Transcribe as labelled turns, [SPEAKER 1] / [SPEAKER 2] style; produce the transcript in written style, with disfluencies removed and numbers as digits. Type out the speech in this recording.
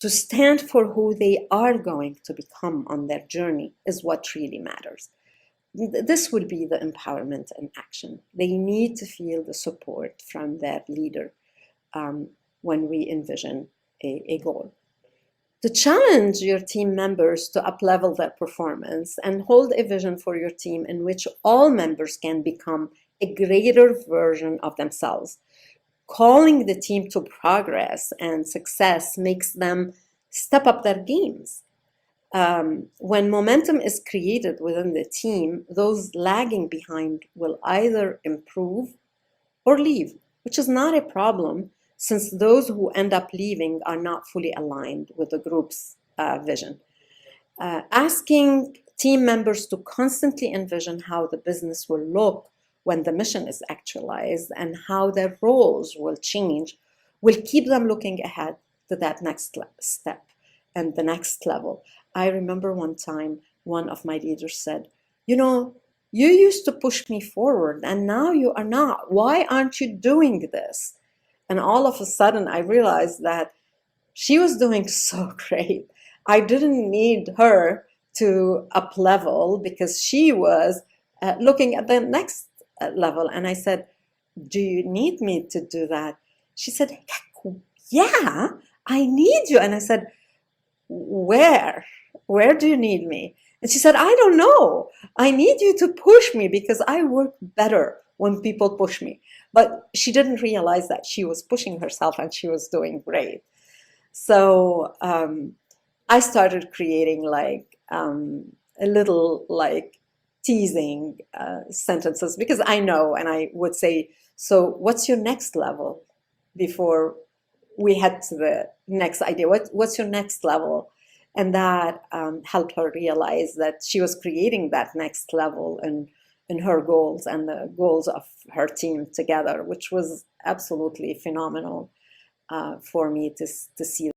[SPEAKER 1] to stand for who they are going to become on their journey is what really matters. This would be the empowerment in action. They need to feel the support from their leader when we envision a goal. To challenge your team members to up-level their performance and hold a vision for your team in which all members can become a greater version of themselves. Calling the team to progress and success makes them step up their games. When momentum is created within the team, those lagging behind will either improve or leave, which is not a problem since those who end up leaving are not fully aligned with the group's vision. Asking team members to constantly envision how the business will look when the mission is actualized and how their roles will change will keep them looking ahead to that next step and the next level. I remember one time one of my leaders said, you know, you used to push me forward and now you are not. Why aren't you doing this? And all of a sudden I realized that she was doing so great. I didn't need her to up level because she was looking at the next level. And I said, do you need me to do that? She said, yeah, I need you. And I said, where do you need me? And she said, I don't know. I need you to push me because I work better when people push me. But she didn't realize that she was pushing herself and she was doing great. So I started creating like a little like teasing sentences because I know, and I would say, so what's your next level before we head to the next idea? What's your next level? And that helped her realize that she was creating that next level in her goals and the goals of her team together, which was absolutely phenomenal for me to see.